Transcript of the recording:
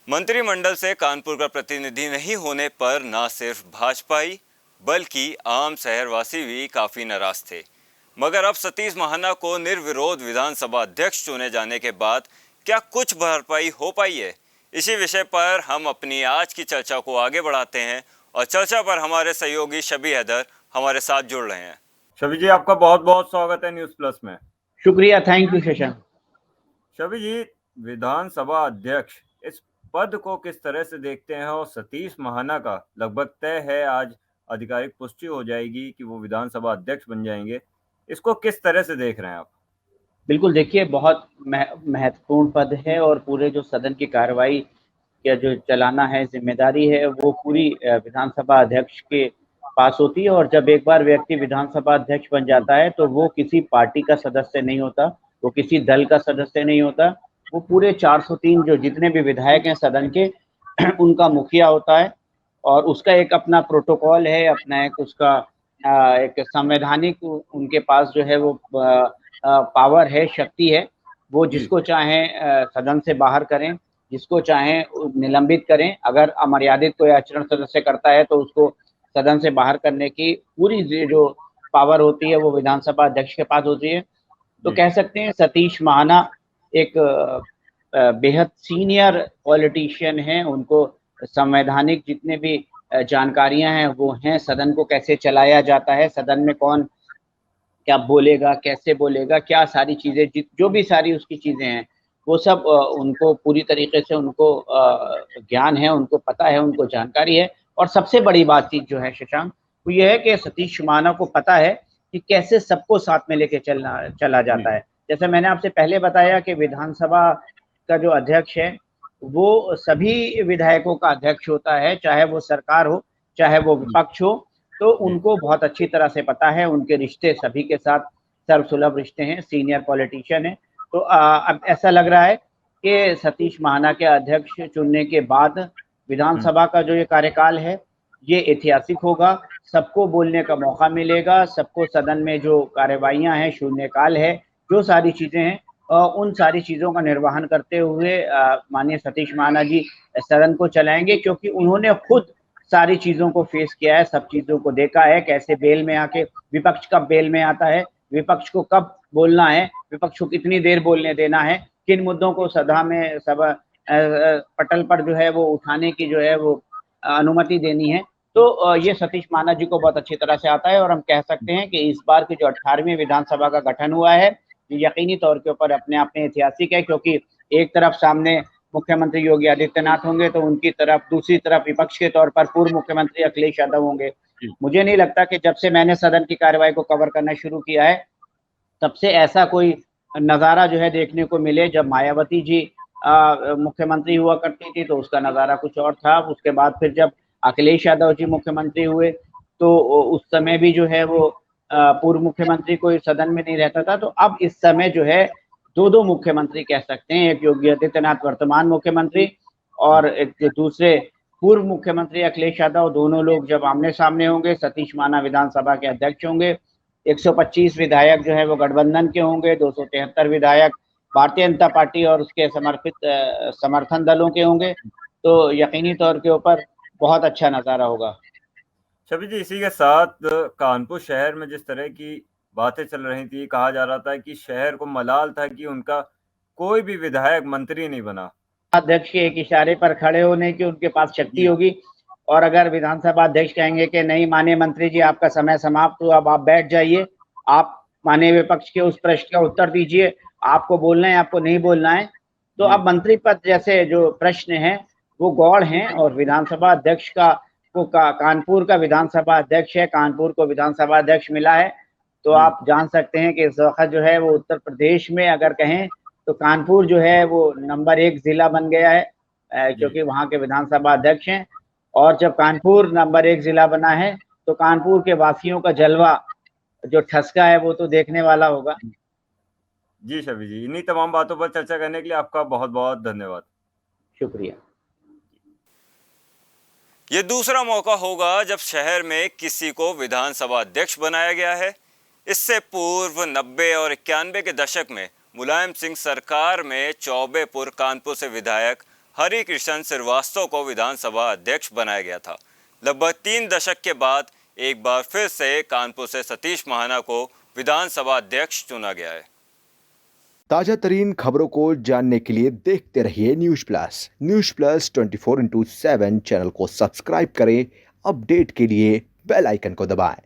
मंत्रिमंडल से कानपुर का प्रतिनिधि नहीं होने पर न सिर्फ भाजपाई बल्कि आम शहरवासी भी काफी नाराज थे। मगर अब सतीश महाना को निर्विरोध विधानसभा अध्यक्ष चुने जाने के बाद क्या कुछ भरपाई हो पाई है? इसी विषय पर हम अपनी आज की चर्चा को आगे बढ़ाते हैं और चर्चा पर हमारे सहयोगी शबी हैदर हमारे साथ जुड़ रहे हैं। शबी जी, आपका बहुत बहुत स्वागत है न्यूज़ प्लस में। शुक्रिया, थैंक यू शशांक। शबी जी, विधानसभा अध्यक्ष इस पद को किस तरह से देखते हैं और सतीश महाना का लगभग तय है, आज आधिकारिक पुष्टि हो जाएगी कि वो विधानसभा अध्यक्ष बन जाएंगे। इसको किस तरह से देख रहे हैं आप? बिल्कुल, देखिए बहुत महत्वपूर्ण पद है और पूरे जो सदन की कार्रवाई या जो चलाना है जिम्मेदारी है वो पूरी विधानसभा अध्यक्ष के पास होती है। और जब एक बार व्यक्ति विधानसभा अध्यक्ष बन जाता है तो वो किसी पार्टी का सदस्य नहीं होता, वो किसी दल का सदस्य नहीं होता, वो पूरे 403 जो जितने भी विधायक हैं सदन के उनका मुखिया होता है। और उसका एक अपना प्रोटोकॉल है, अपना एक उसका एक संवैधानिक उनके पास जो है वो पावर है, शक्ति है। वो जिसको चाहें सदन से बाहर करें, जिसको चाहें निलंबित करें। अगर अमर्यादित कोई आचरण सदस्य करता है तो उसको सदन से बाहर करने की पूरी जो पावर होती है वो विधानसभा अध्यक्ष के पास होती है। तो कह सकते हैं सतीश महाना एक बेहद सीनियर पॉलिटिशियन हैं। उनको संवैधानिक जितने भी जानकारियां हैं वो हैं, सदन को कैसे चलाया जाता है, सदन में कौन क्या बोलेगा, कैसे बोलेगा, क्या सारी चीज़ें जो भी सारी उसकी चीज़ें हैं वो सब उनको पूरी तरीके से उनको ज्ञान है, उनको पता है, उनको जानकारी है। और सबसे बड़ी बातचीत जो है शशांक, वो ये है कि सतीश महाना को पता है कि कैसे सबको साथ में लेके चला जाता है। जैसे मैंने आपसे पहले बताया कि विधानसभा का जो अध्यक्ष है वो सभी विधायकों का अध्यक्ष होता है, चाहे वो सरकार हो, चाहे वो विपक्ष हो। तो उनको बहुत अच्छी तरह से पता है, उनके रिश्ते सभी के साथ सर्वसुलभ रिश्ते हैं, सीनियर पॉलिटिशियन है। तो अब ऐसा लग रहा है कि सतीश महाना के अध्यक्ष चुनने के बाद विधानसभा का जो ये कार्यकाल है ये ऐतिहासिक होगा। सबको बोलने का मौका मिलेगा, सबको सदन में जो कार्यवाहियां हैं, शून्यकाल है, जो सारी चीजें हैं उन सारी चीजों का निर्वहन करते हुए माननीय सतीश महाना जी सदन को चलाएंगे, क्योंकि उन्होंने खुद सारी चीजों को फेस किया है, सब चीजों को देखा है, कैसे बेल में आके विपक्ष कब बेल में आता है, विपक्ष को कब बोलना है, विपक्ष को कितनी देर बोलने देना है, किन मुद्दों को सभा में पटल पर जो है वो उठाने की जो है वो अनुमति देनी है। तो ये सतीश महाना जी को बहुत अच्छी तरह से आता है। और हम कह सकते हैं कि इस बार की जो 18वीं विधानसभा का गठन हुआ है यकीनी तौर के ऊपर अपने आप में ऐतिहासिक है, क्योंकि एक तरफ सामने मुख्यमंत्री योगी आदित्यनाथ होंगे तो उनकी तरफ दूसरी तरफ विपक्ष के तौर पर पूर्व मुख्यमंत्री अखिलेश यादव होंगे। मुझे नहीं लगता कि जब से मैंने सदन की कार्रवाई को कवर करना शुरू किया है तब से ऐसा कोई नज़ारा जो है देखने को मिले। जब मायावती जी मुख्यमंत्री हुआ करती थी तो उसका नज़ारा कुछ और था। उसके बाद फिर जब अखिलेश यादव जी मुख्यमंत्री हुए तो उस समय भी जो है वो पूर्व मुख्यमंत्री कोई सदन में नहीं रहता था। तो अब इस समय जो है दो मुख्यमंत्री कह सकते हैं, एक योगी आदित्यनाथ वर्तमान मुख्यमंत्री और एक जो दूसरे पूर्व मुख्यमंत्री अखिलेश यादव, दोनों लोग जब आमने सामने होंगे, सतीश महाना विधानसभा के अध्यक्ष होंगे। 125 विधायक जो है वो गठबंधन के होंगे, 273 विधायक भारतीय जनता पार्टी और उसके समर्पित समर्थन दलों के होंगे। तो यकीनी तौर के ऊपर बहुत अच्छा नज़ारा होगा। शबी जी, इसी के साथ कानपुर शहर में जिस तरह की बातें चल रही थी, कहा जा रहा था कि शहर को मलाल था कि उनका कोई भी विधायक मंत्री नहीं बना। अध्यक्ष के एक इशारे पर खड़े होने की उनके पास शक्ति होगी। और अगर विधानसभा अध्यक्ष कहेंगे कि नहीं माननीय मंत्री जी आपका समय समाप्त हुआ, अब आप बैठ जाइए, आप माननीय विपक्ष के उस प्रश्न का उत्तर दीजिए, आपको बोलना है आपको नहीं बोलना है। तो अब मंत्री पद जैसे जो प्रश्न है वो गौड़ हैं। और विधानसभा अध्यक्ष का वो कानपुर का विधानसभा अध्यक्ष है, कानपुर को विधानसभा अध्यक्ष मिला है। तो आप जान सकते हैं कि इस वक्त जो है वो उत्तर प्रदेश में अगर कहें तो कानपुर जो है वो नंबर 1 जिला बन गया है, क्योंकि वहाँ के विधानसभा अध्यक्ष हैं। और जब कानपुर नंबर 1 जिला बना है तो कानपुर के वासियों का जलवा जो ठसका है वो तो देखने वाला होगा। जी शबी जी, इन्हीं तमाम बातों पर चर्चा करने के लिए आपका बहुत बहुत धन्यवाद। शुक्रिया। ये दूसरा मौका होगा जब शहर में किसी को विधानसभा अध्यक्ष बनाया गया है। इससे पूर्व 90 और 91 के दशक में मुलायम सिंह सरकार में चौबेपुर कानपुर से विधायक हरि कृष्ण श्रीवास्तव को विधानसभा अध्यक्ष बनाया गया था। लगभग 3 दशक के बाद एक बार फिर से कानपुर से सतीश महाना को विधानसभा अध्यक्ष चुना गया है। ताजा तरीन खबरों को जानने के लिए देखते रहिए न्यूज़ प्लस 24/7 चैनल को सब्सक्राइब करें। अपडेट के लिए बेल आइकन को दबाएं।